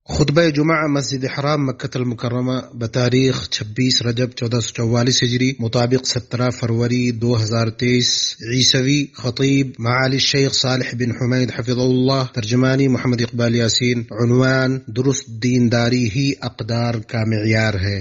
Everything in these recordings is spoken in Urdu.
خطبہ جمعہ مسجد حرام مکۃ المکرمہ بتاریخ 26 رجب 1444 ہجری مطابق 17 فروری 2023 عیسوی۔ خطیب معالی الشیخ صالح بن حمید حفظہ اللہ، ترجمانی محمد اقبال یاسین۔ عنوان: درست دینداری ہی اقدار کا معیار ہے۔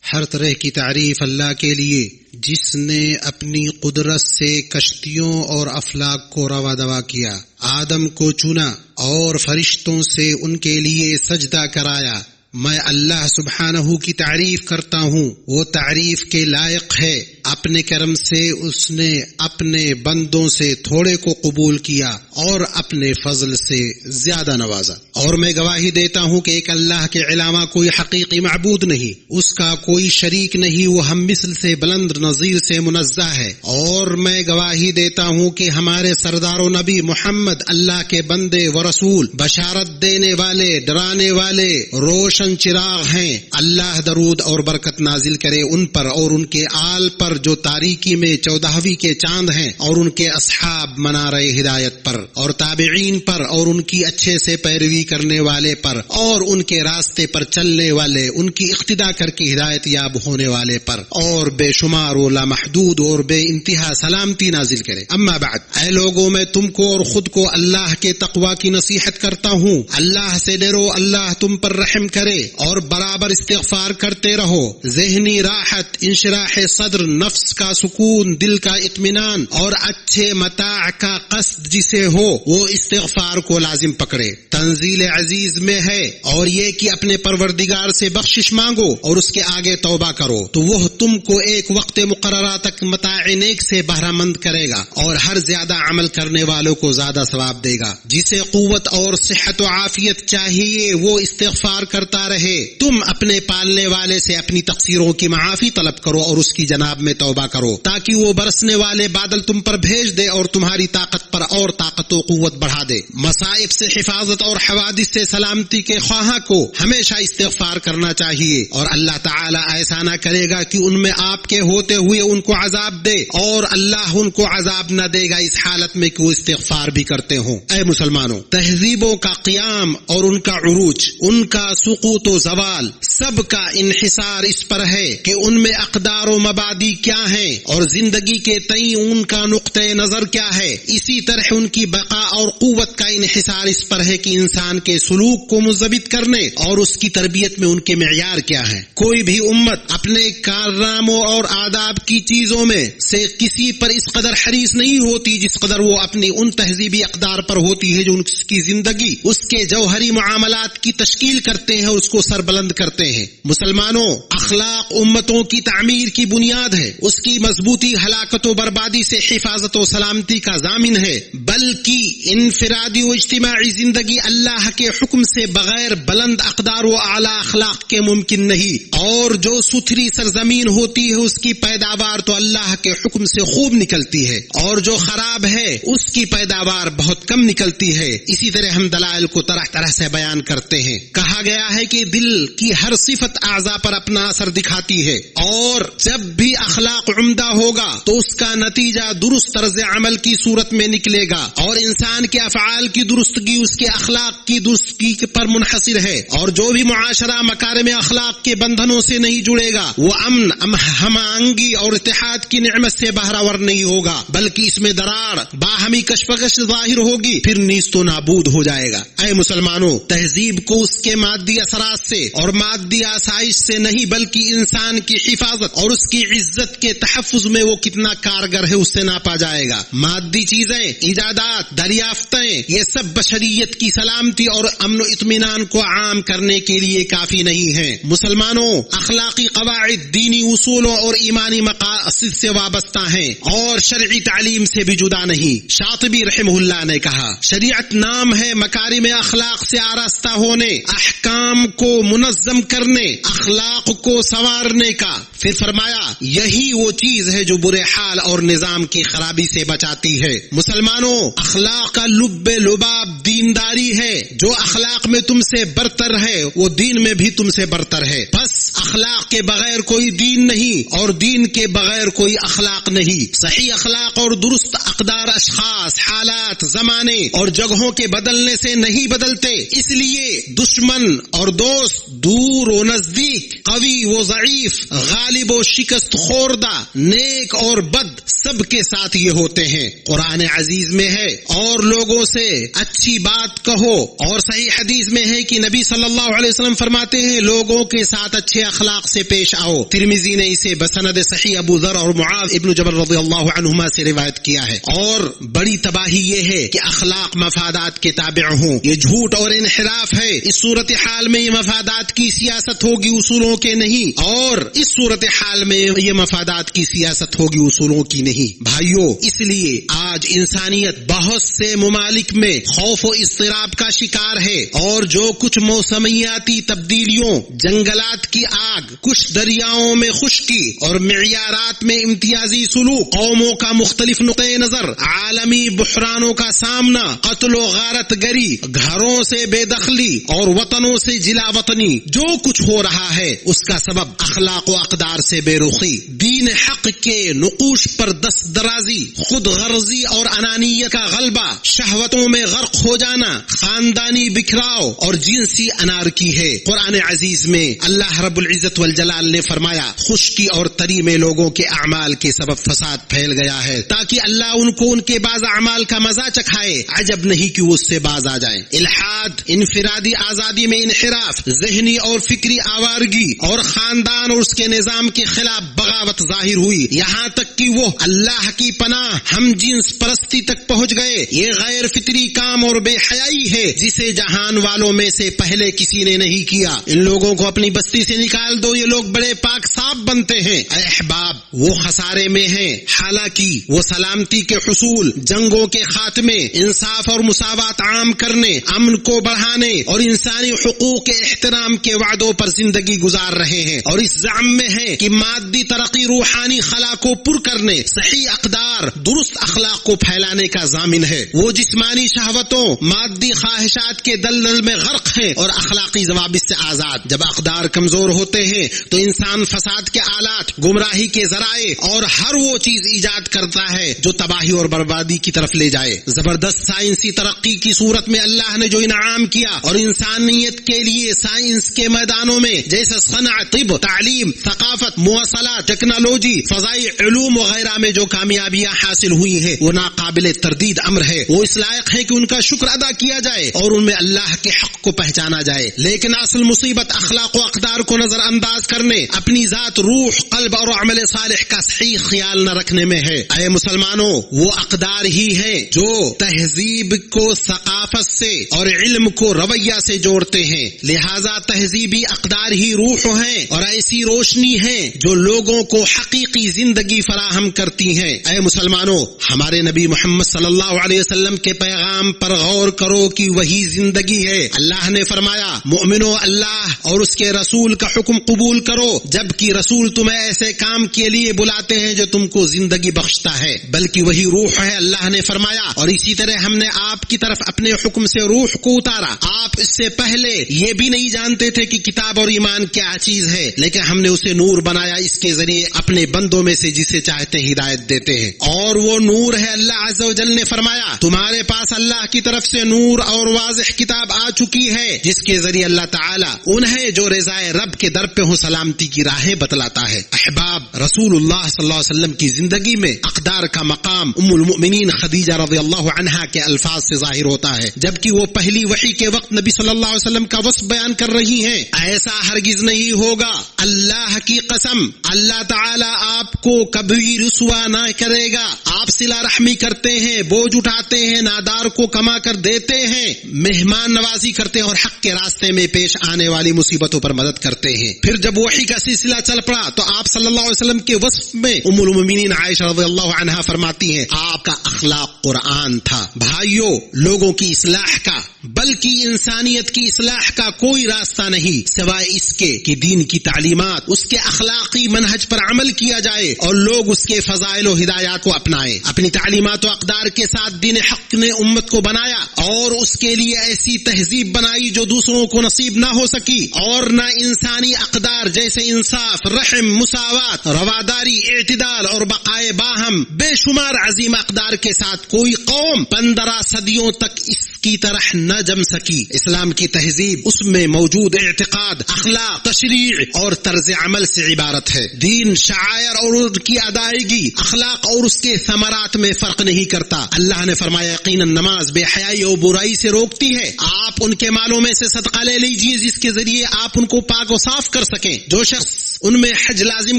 ہر طرح کی تعریف اللہ کے لیے جس نے اپنی قدرت سے کشتیوں اور افلاک کو روا دوا کیا، آدم کو چنا اور فرشتوں سے ان کے لیے سجدہ کرایا۔ میں اللہ سبحانہ کی تعریف کرتا ہوں، وہ تعریف کے لائق ہے۔ اپنے کرم سے اس نے اپنے بندوں سے تھوڑے کو قبول کیا اور اپنے فضل سے زیادہ نوازا، اور میں گواہی دیتا ہوں کہ ایک اللہ کے علاوہ کوئی حقیقی معبود نہیں، اس کا کوئی شریک نہیں، وہ ہم مثل سے بلند نظیر سے منزہ ہے۔ اور میں گواہی دیتا ہوں کہ ہمارے سردار و نبی محمد اللہ کے بندے و رسول، بشارت دینے والے، ڈرانے والے، روشن چراغ ہیں۔ اللہ درود اور برکت نازل کرے ان پر اور ان کے آل پر جو تاریکی میں 14ویں کے چاند ہیں، اور ان کے اصحاب منارہ ہدایت پر، اور تابعین پر، اور ان کی اچھے سے پیروی کرنے والے پر، اور ان کے راستے پر چلنے والے، ان کی اقتدا کر کے ہدایت یاب ہونے والے پر، اور بے شمار و لامحدود اور بے انتہا سلامتی نازل کرے۔ اما بعد، اے لوگوں، میں تم کو اور خود کو اللہ کے تقوی کی نصیحت کرتا ہوں۔ اللہ سے ڈرو، اللہ تم پر رحم کرے، اور برابر استغفار کرتے رہو۔ ذہنی راحت، انشراح صدر، نفس کا سکون، دل کا اطمینان اور اچھے متاع کا قصد جسے ہو، وہ استغفار کو لازم پکڑے۔ تنزیل عزیز میں ہے، اور یہ کہ اپنے پروردگار سے بخشش مانگو اور اس کے آگے توبہ کرو، تو وہ تم کو ایک وقت مقررہ تک متاع نیک سے بہرہ مند کرے گا، اور ہر زیادہ عمل کرنے والوں کو زیادہ ثواب دے گا۔ جسے قوت اور صحت و عافیت چاہیے وہ استغفار کرتا رہے۔ تم اپنے پالنے والے سے اپنی تقصیروں کی معافی طلب کرو اور اس کی جناب میں توبہ کرو، تاکہ وہ برسنے والے بادل تم پر بھیج دے اور تمہاری طاقت پر اور طاقت و قوت بڑھا دے۔ مصائب سے حفاظت اور حوادث سے سلامتی کے خواہاں کو ہمیشہ استغفار کرنا چاہیے، اور اللہ تعالی ایسا نہ کرے گا کہ ان میں آپ کے ہوتے ہوئے ان کو عذاب دے، اور اللہ ان کو عذاب نہ دے گا اس حالت میں کہ وہ استغفار بھی کرتے ہوں۔ اے مسلمانوں، تہذیبوں کا قیام اور ان کا عروج، ان کا سقوط و زوال، سب کا انحصار اس پر ہے کہ ان میں اقدار و مبادی کیا ہیں اور زندگی کے تئیں ان کا نقطہ نظر کیا ہے۔ اسی طرح ان کی بقا اور قوت کا انحصار اس پر ہے کہ انسان کے سلوک کو مثبت کرنے اور اس کی تربیت میں ان کے معیار کیا ہیں۔ کوئی بھی امت اپنے کارناموں اور آداب کی چیزوں میں سے کسی پر اس قدر حریص نہیں ہوتی جس قدر وہ اپنی ان تہذیبی اقدار پر ہوتی ہے جو اس کی زندگی، اس کے جوہری معاملات کی تشکیل کرتے ہیں اور اس کو سربلند کرتے ہیں۔ مسلمانوں، اخلاق امتوں کی تعمیر کی بنیاد ہے، اس کی مضبوطی ہلاکت و بربادی سے حفاظت و سلامتی کا ضامن ہے، بلکہ انفرادی و اجتماعی زندگی اللہ کے حکم سے بغیر بلند اقدار و اعلیٰ اخلاق کے ممکن نہیں، اور جو ستھری سرزمین ہوتی ہے اس کی پیداوار تو اللہ کے حکم سے خوب نکلتی ہے، اور جو خراب ہے اس کی پیداوار بہت کم نکلتی ہے۔ اسی طرح ہم دلائل کو طرح طرح سے بیان کرتے ہیں۔ کہا گیا ہے کہ دل کی ہر صفت اعضاء پر اپنا اثر دکھاتی ہے، اور جب بھی اخلاق عمدہ ہوگا تو اس کا نتیجہ درست طرز عمل کی صورت میں نکلے گا، اور انسان کے افعال کی درستگی اس کے اخلاق کی درستگی پر منحصر ہے، اور جو بھی معاشرہ مکارم اخلاق کے بندھنوں سے نہیں جڑے گا وہ امن، ہم آہنگی اور اتحاد کی نعمت سے بہرہور نہیں ہوگا، بلکہ اس میں درار، باہمی کشمکش ظاہر ہوگی، پھر نیست و نابود ہو جائے گا۔ اے مسلمانوں، تہذیب کو اس کے مادی اثرات سے اور مادی آسائش سے نہیں بلکہ انسان کی حفاظت اور اس کی عزت کے تحفظ میں وہ کتنا کارگر ہے اس سے ناپا جائے گا۔ مادی چیزیں، ایجادات، دریافتیں، یہ سب بشریت کی سلامتی اور امن و اطمینان کو عام کرنے کے لیے کافی نہیں ہیں۔ مسلمانوں، اخلاقی قواعد دینی اصولوں اور ایمانی مقاصد سے وابستہ ہیں اور شرعی تعلیم سے بھی جدا نہیں۔ شاطبی رحمہ اللہ نے کہا، شریعت نام ہے مکارم اخلاق سے آراستہ ہونے، احکام نظام کو منظم کرنے، اخلاق کو سنوارنے کا. پھر فرمایا یہی وہ چیز ہے جو برے حال اور نظام کی خرابی سے بچاتی ہے. مسلمانوں، اخلاق کا لب لباب دینداری ہے. جو اخلاق میں تم سے برتر ہے وہ دین میں بھی تم سے برتر ہے. بس اخلاق کے بغیر کوئی دین نہیں اور دین کے بغیر کوئی اخلاق نہیں. صحیح اخلاق اور درست اقدار اشخاص، حالات، زمانے اور جگہوں کے بدلنے سے نہیں بدلتے. اس لیے دشمن اور دوست، دور و نزدیک، قوی و ضعیف، غالب و شکست خوردہ، نیک اور بد، سب کے ساتھ یہ ہوتے ہیں. قرآن عزیز میں ہے اور لوگوں سے اچھی بات کہو، اور صحیح حدیث میں ہے کہ نبی صلی اللہ علیہ وسلم فرماتے ہیں لوگوں کے ساتھ اچھے اخلاق سے پیش آؤ. ترمذی نے اسے بسند صحیح ابو ذر اور معاذ ابن جبل رضی اللہ عنہما سے روایت کیا ہے. اور بڑی تباہی یہ ہے کہ اخلاق مفادات کے تابع ہوں. یہ جھوٹ اور انحراف ہے. اس صورتحال میں یہ مفادات کی سیاست ہوگی، اصولوں کے نہیں، اور اس صورتحال میں یہ مفادات کی سیاست ہوگی، اصولوں کی نہیں. بھائیو، اس لیے آج انسانیت بہت سے ممالک میں خوف و اضطراب کا شکار ہے، اور جو کچھ موسمیاتی تبدیلیوں، جنگلات کی آگ، کچھ دریاؤں میں خشکی اور معیارات میں امتیازی سلوک، قوموں کا مختلف نقطۂ نظر، عالمی بحرانوں کا سامنا، قتل و غارت گری، گھروں سے بے دخلی اور وطنوں سے جلا وطنی، جو کچھ ہو رہا ہے اس کا سبب اخلاق و اقدار سے بے رخی، دین حق کے نقوش پر دست درازی، خود غرضی اور انانیت کا غلبہ، شہوتوں میں غرق ہو جانا، خاندانی بکھراؤ اور جنسی انارکی ہے. قرآن عزیز میں اللہ رب العزت والجلال نے فرمایا خشکی اور تری میں لوگوں کے اعمال کے سبب فساد پھیل گیا ہے تاکہ اللہ ان کو ان کے بعض اعمال کا مزہ چکھائے. عجب نہیں کہ وہ اس سے باز آ جائیں. الحاد، انفرادی آزادی میں انحراف، ذہنی اور فکری آوارگی اور خاندان اور اس کے نظام کے خلاف بغاوت ظاہر ہوئی، یہاں تک کہ وہ اللہ کی پناہ ہم جنس پرستی تک پہنچ گئے. یہ غیر فطری کام اور بے حیائی ہے جسے جہان والوں میں سے پہلے کسی نے نہیں کیا. ان لوگوں کو اپنی بستی سے نکال دو، یہ لوگ بڑے پاک صاف بنتے ہیں. اے احباب، وہ خسارے میں ہیں، حالانکہ وہ سلامتی کے حصول، جنگوں کے خاتمے، انصاف اور مساوات عام کرنے، امن کو بڑھانے اور انسانی حقوق کے احترام کے وعدوں پر زندگی گزار رہے ہیں، اور اس زعم میں ہے کہ مادی ترقی روحانی خلا کو پر کرنے، صحیح اقدار، درست اخلاق کو پھیلانے کا ضامن ہے. وہ جسمانی شہوتوں، مادی خواہشات کے دلدل میں غرق ہیں اور اخلاقی ضوابط سے آزاد. جب اقدار کمزور ہوتے ہیں تو انسان فساد کے آلات، گمراہی کے ذرائع اور ہر وہ چیز ایجاد کرتا ہے جو تباہی اور بربادی کی طرف لے جائے. زبردست سائنسی ترقی کی صورت میں اللہ نے جو انعام کیا اور انسانیت کے لیے سائنس کے میدانوں میں جیسے صنعت، طب، تعلیم، ثقافت، مواصلات، ٹیکنالوجی، فضائی علوم وغیرہ میں جو کامیابیاں حاصل ہوئی ہیں وہ ناقابل تردید امر ہے. وہ اس لائق ہے کہ ان کا شکر ادا کیا جائے اور ان میں اللہ کے حق کو پہچانا جائے. لیکن اصل مصیبت اخلاق و اقدار کو نظر انداز کرنے، اپنی ذات، روح، قلب اور عمل صالح کا صحیح خیال نہ رکھنے میں ہے. اے مسلمانوں، وہ اقدار ہی ہیں جو تہذیب کو ثقافت سے اور علم کو رویہ سے جوڑتے ہیں. لہذا تہذیبی اقدار ہی روح ہیں اور ایسی روشنی ہے جو لوگوں کو حقیقی زندگی فراہم کرتی ہیں. اے مسلمانوں، ہمارے نبی محمد صلی اللہ علیہ وسلم کے پیغام پر غور کرو کہ وہی زندگی ہے. اللہ نے فرمایا مومنو، اللہ اور اس کے رسول کا حکم قبول کرو جبکہ رسول تمہیں ایسے کام کے لیے بلاتے ہیں جو تم کو زندگی بخشتا ہے، بلکہ وہی روح ہے. اللہ نے فرمایا اور اسی طرح ہم نے آپ کی طرف اپنے حکم سے روح کو اتارا. آپ اس سے پہلے یہ بھی نہیں جانتے تھے کہ کتاب اور ایمان کیا چیز ہے، لیکن ہم نے اسے نور بنایا، اس کے ذریعے اپنے بندوں میں سے جسے چاہتے ہیں ہدایت دیتے ہیں، اور وہ نور ہے. اللہ عز و جل نے فرمایا تمہارے پاس اللہ کی طرف سے نور اور واضح کتاب آ چکی ہے جس کے ذریعے اللہ تعالیٰ انہیں جو رضائے رب کے در پہ ہوں سلامتی کی راہیں بتلاتا ہے. احباب، رسول اللہ صلی اللہ علیہ وسلم کی زندگی میں اقدار کا مقام ام المؤمنین خدیجہ رضی اللہ عنہا کے الفاظ سے ظاہر ہوتا ہے، جبکہ وہ پہلی وحی کے وقت نبی صلی اللہ علیہ وسلم کا وصف بیان کر رہی ہیں. ایسا ہرگز نہیں ہوگا، اللہ کی قسم، اللہ تعالیٰ آپ کو کبھی رسوا نہ کرے گا. آپ صلہ رحمی کرتے ہیں، بوجھ اٹھاتے ہیں، نادار کو کما کر دیتے ہیں، مہمان نوازی کرتے ہیں اور حق کے راستے میں پیش آنے والی مصیبتوں پر مدد کرتے ہیں. پھر جب وحی کا سلسلہ چل پڑا تو آپ صلی اللہ علیہ وسلم کے وصف میں ام المؤمنین عائشہ رضی اللہ عنہا فرماتی ہیں آپ کا اخلاق قرآن تھا. بھائیو، لوگوں کی اصلاح کا بلکہ انسانیت کی اصلاح کا کوئی راستہ نہیں سوائے اس کے کہ دین کی تعلیمات، اس کے اخلاقی منہج پر عمل کیا جائے اور لوگ اس کے فضائل و ہدایات کو اپنائیں۔ اپنی تعلیمات و اقدار کے ساتھ دین حق نے امت کو بنایا اور اس کے لیے ایسی تہذیب بنائی جو دوسروں کو نصیب نہ ہو سکی، اور نہ انسانی اقدار جیسے انصاف، رحم، مساوات، رواداری، اعتدال اور بقائے باہم بے شمار عظیم اقدار کے ساتھ کوئی قوم 15 صدیوں تک اس کی طرح نہ جم سکی۔ اسلام کی تہذیب اس میں موجود اعتقاد، اخلاق، تشریع اور طرز عمل سے عبارت ہے۔ دین شعائر اور ان کی ادائیگی، اخلاق اور اس کے ثمرات میں فرق نہیں کرتا۔ اللہ نے فرمایا یقیناً نماز بے حیائی اور برائی سے روکتی ہے، آپ ان کے مالوں میں سے صدقہ لے لیجیے جس کے ذریعے آپ ان کو پاک و صاف کر سکیں۔ جو شخص ان میں حج لازم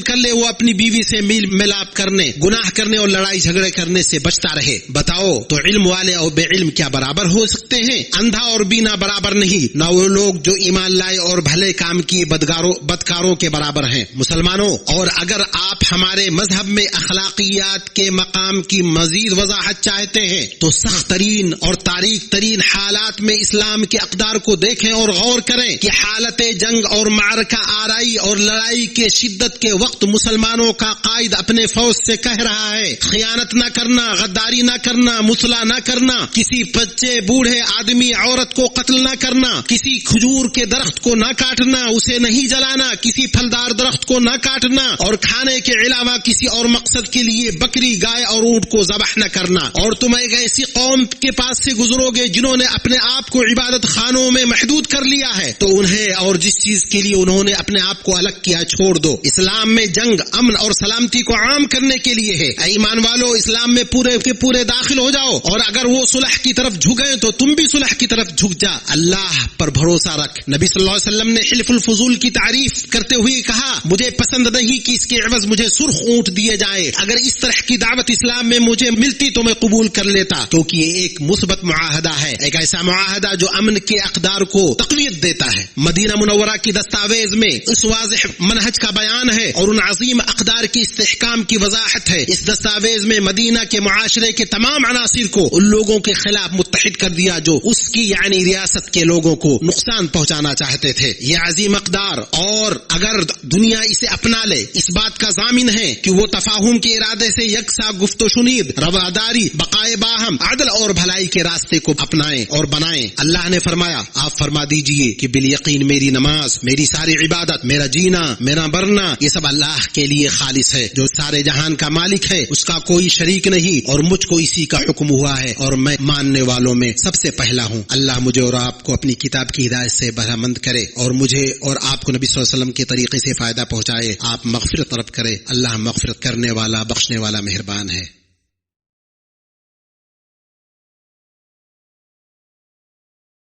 کر لے وہ اپنی بیوی سے میل ملاپ کرنے، گناہ کرنے اور لڑائی جھگڑے کرنے سے بچتا رہے۔ بتاؤ تو علم والے اور بے علم کیا برابر ہو سکتے ہیں؟ اندھا اور بینا برابر نہیں، نہ وہ لوگ جو ایمان لائے اور بھلے کام کیے بدکاروں کے برابر ہیں۔ مسلمانوں، اور اگر آپ ہمارے مذہب میں اخلاقیات کے مقام کی مزید وضاحت چاہتے ہیں تو سخت ترین اور تاریک ترین حالات میں اسلام کے اقدار کو دیکھیں اور غور کریں کہ حالت جنگ اور معرکہ آرائی اور لڑائی کے شدت کے وقت مسلمانوں کا قائد اپنے فوج سے کہہ رہا ہے خیانت نہ کرنا، غداری نہ کرنا، مثلا نہ کرنا، کسی بچے، بوڑھے، آدمی، عورت کو قتل نہ کرنا، کسی کھجور کے درخت کو نہ کاٹنا، اسے نہیں جلانا، کسی پھلدار درخت کو نہ کاٹنا اور کھانے کے علاوہ کسی اور مقصد کے لیے بکری، گائے اور اونٹ کو ذبح نہ کرنا۔ اور تم ایک ایسی قوم کے پاس سے گزرو گے جنہوں نے اپنے آپ کو عبادت خانوں میں محدود کر لیا ہے، تو انہیں اور جس چیز کے لیے انہوں نے اپنے آپ کو الگ کیا چھوڑ دو۔ اسلام میں جنگ امن اور سلامتی کو عام کرنے کے لیے ہے۔ اے ایمان والو، اسلام میں پورے کے پورے داخل ہو جاؤ، اور اگر وہ صلح کی طرف جھکیں تو تم بھی صلح کی طرف جھک جا۔ اللہ پر بھروسہ رکھ۔ نبی صلی اللہ علیہ وسلم نے حلف الفضول کی تعریف کرتے ہوئے کہا مجھے پسند نہیں کہ اس کے عوض مجھے سرخ اونٹ دیے جائے، اگر اس طرح کی دعوت اسلام میں مجھے ملتی تو میں قبول کر لیتا، کیونکہ یہ ایک مثبت معاہدہ ہے، ایک ایسا معاہدہ جو امن کے اقدار کو تقویت دیتا ہے۔ مدینہ منورہ کی دستاویز میں اس واضح منہج کا بیان ہے اور ان عظیم اقدار کی استحکام کی وضاحت ہے۔ اس دستاویز میں مدینہ کے معاشرے کے تمام عناصر کو ان لوگوں کے خلاف متحد کر دیا جو اس کی یعنی ریاست کے لوگوں کو نقصان پہنچانا چاہتے تھے۔ یہ عظیم اقدار، اور اگر دنیا اسے اپنا لے، اس بات کا ضامن ہے کہ وہ تفاہم کے ارادے سے یکساں گفت و شنید، رواداری، بقائے باہم، عدل اور بھلائی کے راستے کو اپنائیں اور بنائیں۔ اللہ نے فرمایا آپ فرما دیجئے کہ بالیقین میری نماز، میری ساری عبادت، میرا جینا، میرا مرنا، یہ سب اللہ کے لیے خالص ہے جو سارے جہان کا مالک ہے، اس کا کوئی شریک نہیں، اور مجھ کو اسی کا حکم ہوا ہے اور میں ماننے والوں میں سب سے پہلا ہوں۔ اللہ مجھے اور آپ کو اپنی کتاب کی ہدایت سے بہرمند کرے اور مجھے اور آپ کو نبی صلی اللہ علیہ وسلم کے طریقے سے فائدہ پہنچائے۔ آپ مغفرت طلب کرے، اللہ مغفرت کرنے والا، بخشنے والا، مہربان ہے۔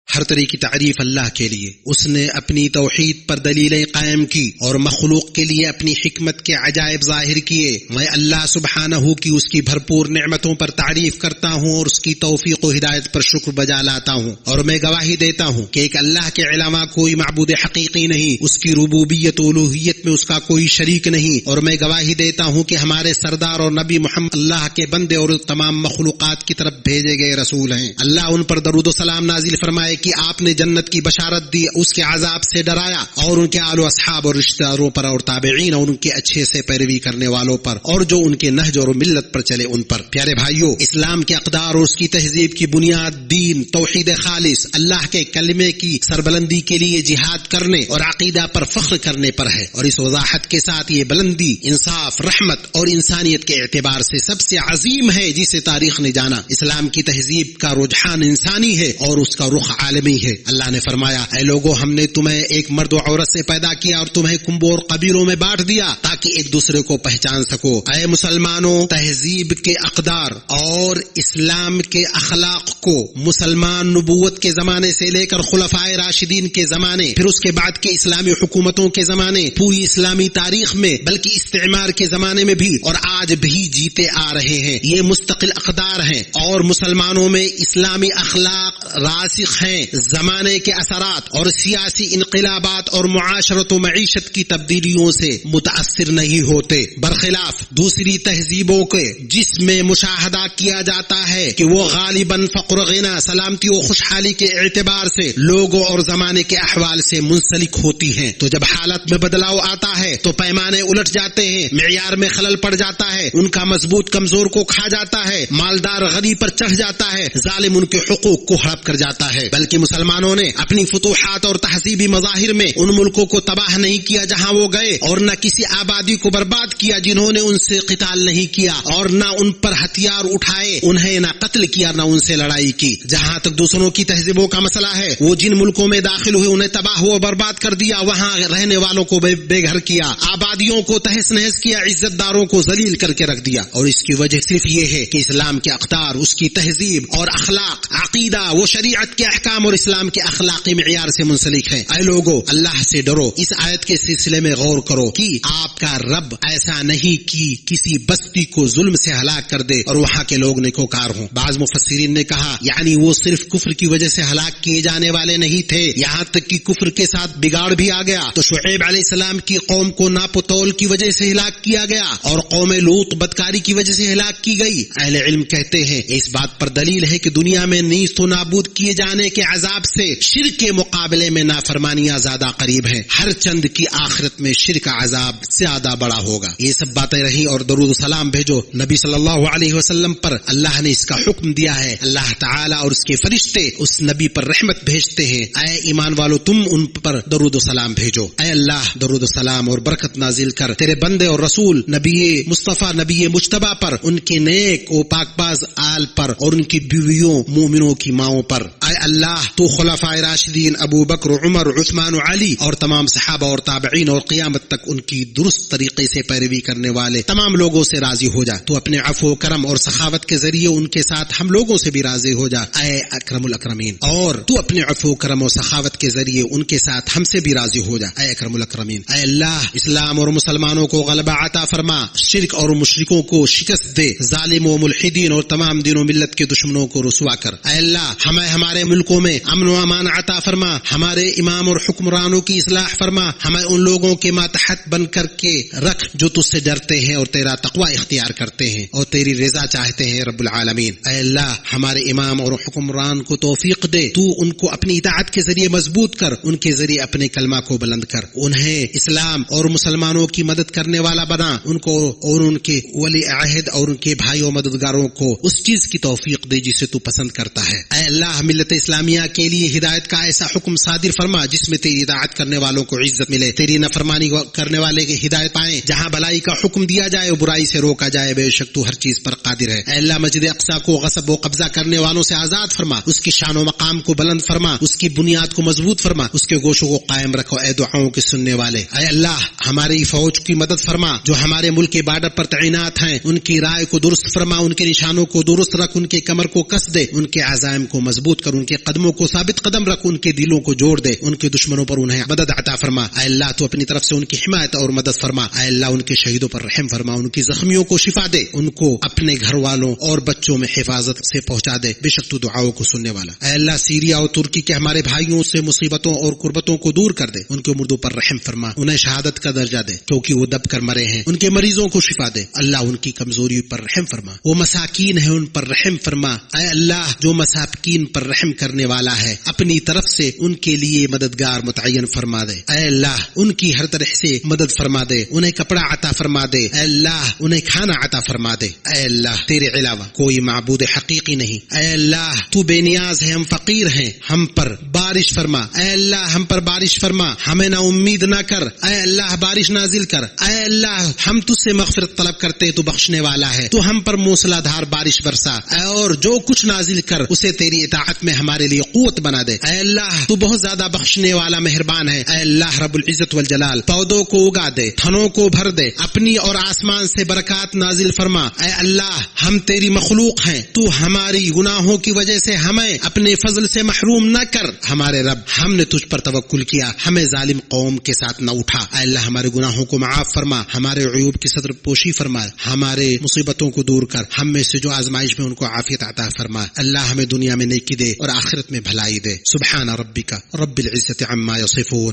ہر طرح کی تعریف اللہ کے لیے، اس نے اپنی توحید پر دلیلیں قائم کی اور مخلوق کے لیے اپنی حکمت کے عجائب ظاہر کیے۔ میں اللہ سبحانہ کی اس کی بھرپور نعمتوں پر تعریف کرتا ہوں اور اس کی توفیق و ہدایت پر شکر بجا لاتا ہوں، اور میں گواہی دیتا ہوں کہ ایک اللہ کے علاوہ کوئی معبود حقیقی نہیں، اس کی ربوبیت و الوہیت میں اس کا کوئی شریک نہیں، اور میں گواہی دیتا ہوں کہ ہمارے سردار اور نبی محمد اللہ کے بندے اور تمام مخلوقات کی طرف بھیجے گئے رسول ہیں۔ اللہ ان پر درود و سلام نازل فرمائے کہ آپ نے جنت کی بشارت دی، اس کے عذاب سے ڈرایا، اور ان کے آل و اصحاب اور رشتہ داروں پر اور تابعین اور ان کے اچھے سے پیروی کرنے والوں پر اور جو ان کے نہج اور ملت پر چلے ان پر۔ پیارے بھائیوں، اسلام کے اقدار اور اس کی تہذیب کی بنیاد دین، توحید خالص، اللہ کے کلمے کی سربلندی کے لیے جہاد کرنے اور عقیدہ پر فخر کرنے پر ہے، اور اس وضاحت کے ساتھ یہ بلندی انصاف، رحمت اور انسانیت کے اعتبار سے سب سے عظیم ہے جسے تاریخ نے جانا۔ اسلام کی تہذیب کا رجحان انسانی ہے اور اس کا رخ عالمی ہے۔ اللہ نے فرمایا اے لوگو، ہم نے تمہیں ایک مرد و عورت سے پیدا کیا اور تمہیں کنبوں اور قبیلوں میں بانٹ دیا تاکہ ایک دوسرے کو پہچان سکو۔ اے مسلمانوں، تہذیب کے اقدار اور اسلام کے اخلاق کو مسلمان نبوت کے زمانے سے لے کر خلفائے راشدین کے زمانے، پھر اس کے بعد کے اسلامی حکومتوں کے زمانے، پوری اسلامی تاریخ میں، بلکہ استعمار کے زمانے میں بھی اور آج بھی جیتے آ رہے ہیں۔ یہ مستقل اقدار ہیں اور مسلمانوں میں اسلامی اخلاق راسخ ہیں زمانے کے اثرات اور سیاسی انقلابات اور معاشرت و معیشت کی تبدیلیوں سے متاثر نہیں ہوتے، برخلاف دوسری تہذیبوں کے جس میں مشاہدہ کیا جاتا ہے کہ وہ غالباً فقر و غنا، سلامتی و خوشحالی کے اعتبار سے لوگوں اور زمانے کے احوال سے منسلک ہوتی ہیں۔ تو جب حالت میں بدلاؤ آتا ہے تو پیمانے الٹ جاتے ہیں، معیار میں خلل پڑ جاتا ہے، ان کا مضبوط کمزور کو کھا جاتا ہے، مالدار غنی پر چڑھ جاتا ہے، ظالم ان کے حقوق کو ہڑپ کر جاتا ہے۔ بلکہ مسلمانوں نے اپنی فتوحات اور تہذیبی مظاہر میں ان ملکوں کو تباہ نہیں کیا جہاں وہ گئے، اور نہ کسی آبادی کو برباد کیا جنہوں نے ان سے قتال نہیں کیا، اور نہ ان پر ہتھیار اٹھائے، انہیں نہ قتل کیا نہ ان سے لڑائی کی۔ جہاں تک دوسروں کی تہذیبوں کا مسئلہ ہے، وہ جن ملکوں میں داخل ہوئے انہیں تباہ و برباد کر دیا، وہاں رہنے والوں کو بے گھر کیا، آبادیوں کو تہس نہس کیا، عزت داروں کو ذلیل کر کے رکھ دیا۔ اور اس کی وجہ صرف یہ ہے کہ اسلام کے اقدار، اس کی تہذیب اور اخلاق، عقیدہ، وہ شریعت کے احکام اور اسلام کے اخلاقی معیار سے منسلک ہے۔ اے لوگو، اللہ سے ڈرو، اس آیت کے سلسلے میں غور کرو کہ آپ کا رب ایسا نہیں کہ کسی بستی کو ظلم سے ہلاک کر دے اور وہاں کے لوگ نیکوکار ہوں۔ بعض مفسرین نے کہا یعنی وہ صرف کفر کی وجہ سے ہلاک کیے جانے والے نہیں تھے، یہاں تک کہ کفر کے ساتھ بگاڑ بھی آ گیا تو شعیب علیہ السلام کی قوم کو ناپتول کی وجہ سے ہلاک کیا گیا اور قوم لوط بدکاری کی وجہ سے ہلاک کی گئی۔ اہل علم کہتے ہیں اس بات پر دلیل ہے کہ دنیا میں نیست و نابود کیے جانے کے عذاب سے شرک کے مقابلے میں نافرمانیاں زیادہ قریب ہیں، ہر چند کی آخرت میں شرک کا عذاب زیادہ بڑا ہوگا۔ یہ سب باتیں رہی اور درود و سلام بھیجو نبی صلی اللہ علیہ وسلم پر، اللہ نے اس کا حکم دیا ہے، اللہ تعالی اور اس کے فرشتے اس نبی پر رحمت بھیجتے ہیں۔ اے ایمان والو، تم ان پر درود و سلام بھیجو۔ اے اللہ، درود و سلام اور برکت نازل کر تیرے بندے اور رسول نبی مصطفیٰ، نبی مجتبی پر، ان کے نیک و پاک باز آل پر اور ان کی بیویوں مومنوں کی ماؤں پر۔ اے اللہ، تو خلفائے راشدین ابو بکر، عمر، عثمان و علی اور تمام صحابہ اور تابعین اور قیامت تک ان کی درست طریقے سے پیروی کرنے والے تمام لوگوں سے راضی ہو جا۔ تو اپنے عفو و کرم اور سخاوت کے ذریعے ان کے ساتھ ہم لوگوں سے بھی راضی ہو جا اے اکرم الاکرمین، اور تو اپنے عفو و کرم اور سخاوت کے ذریعے ان کے ساتھ ہم سے بھی راضی ہو جا اے اکرم الاکرمین۔ اے اللہ، اسلام اور مسلمانوں کو غلبہ عطا فرما، شرک اور مشرکوں کو شکست دے، ظالم و ملحدین اور تمام دین و ملت کے دشمنوں کو رسوا کر۔ اے اللہ، ہمیں ہمارے ملکوں میں امن و امان عطا فرما، ہمارے امام اور حکمرانوں کی اصلاح فرما، ہمیں ان لوگوں کے ماتحت بن کر کے رکھ جو تجھ سے ڈرتے ہیں اور تیرا تقوی اختیار کرتے ہیں اور تیری رضا چاہتے ہیں رب العالمین۔ اے اللہ، ہمارے امام اور حکمران کو توفیق دے، تو ان کو اپنی اطاعت کے ذریعے مضبوط کر، ان کے ذریعے اپنے کلمہ کو بلند کر، انہیں اسلام اور مسلمانوں کی مدد کرنے والا بنا، ان کو اور ان کے ولی عہد اور ان کے بھائیوں مددگاروں کو اس چیز کی توفیق دے جسے تو پسند کرتا ہے۔ اے اللہ، ملت اسلامیہ کے لیے ہدایت کا ایسا حکم صادر فرما جس میں تیری اطاعت کرنے والوں کو عزت ملے، تیری نافرمانی کرنے والے کی ہدایت پائیں، جہاں بلائی کا حکم دیا جائے اور برائی سے روکا جائے، بے شک تو ہر چیز پر قادر ہے۔ اے اللہ، مسجد اقصی کو غصب و قبضہ کرنے والوں سے آزاد فرما، اس کی شان و مقام کو بلند فرما، اس کی بنیاد کو مضبوط فرما، اس کے گوشوں کو قائم رکھو اے دعاؤں کے سننے والے۔ اے اللہ، ہماری فوج کی مدد فرما جو ہمارے ملک کے بارڈر پر تعینات ہیں، ان کی رائے کو درست فرما، ان کے نشانوں کو درست رکھ، ان کے کمر کو کس دے، ان کے عزائم کو مضبوط کر، ان کے قدموں کو ثابت قدم رکھ، ان کے دلوں کو جوڑ دے، ان کے دشمنوں پر انہیں مدد عطا فرما۔ اے اللہ، تو اپنی طرف سے ان کی حمایت اور مدد فرما۔ اے اللہ، ان کے شہیدوں پر رحم فرما، ان کی زخمیوں کو شفا دے، ان کو اپنے گھر والوں اور بچوں میں حفاظت سے پہنچا دے، بے شک تو دعاؤں کو سننے والا۔ اے اللہ، سیریا اور ترکی کے ہمارے بھائیوں سے مصیبتوں اور کربتوں کو دور کر دے، ان کے مردوں پر رحم فرما، انہیں شہادت کا درجہ دے کیونکہ وہ دب کر مرے ہیں، ان کے مریضوں کو شفا دے۔ اللہ، ان کی کمزوری پر رحم فرما، وہ مساکین ہیں ان پر رحم فرما۔ اے اللہ، جو مساکین پر رحم کرنے والا ہے اپنی طرف سے ان کے لیے مددگار متعین فرما دے۔ اے اللہ، ان کی ہر طرح سے مدد فرما دے، انہیں کپڑا عطا فرما دے، اے اللہ انہیں کھانا عطا فرما دے۔ اے اللہ، تیرے علاوہ کوئی معبود حقیقی نہیں۔ اے اللہ، تو بے نیاز ہے، ہم فقیر ہیں، ہم پر بارش فرما۔ اے اللہ، ہم پر بارش فرما، ہمیں نا امید نہ کر۔ اے اللہ، بارش نازل کر۔ اے اللہ، ہم تجھ سے مغفرت طلب کرتے، تو بخشنے والا ہے، تو ہم پر موسلا دھار بارش برسا، اور جو کچھ نازل کر اسے تیری اطاعت میں ہمارے لیے قوت بنا دے۔ اے اللہ، تو بہت زیادہ بخشنے والا مہربان ہے۔ اے اللہ رب العزت والجلال، پودوں کو اگا دے، تھنوں کو بھر دے، اپنی اور آسمان سے برکات نازل فرما۔ اے اللہ، ہم تیری مخلوق ہیں، تو ہماری گناہوں کی وجہ سے ہمیں اپنے فضل سے محروم نہ کر۔ ہمارے رب، ہم نے تجھ پر توکل کیا، ہمیں ظالم قوم کے ساتھ نہ اٹھا۔ اے اللہ، ہمارے گناہوں کو معاف فرما، ہمارے عیوب کی صدر پوشی فرما، ہمارے مصیبتوں کو دور کر، ہم میں سے جو آزمائش میں ان کو عافیت عطا فرما۔ اللہ، ہمیں دنیا میں نیکی دے اور آخرت آخرت میں بھلائی دے. سبحان ربک رب العزت عما یصفون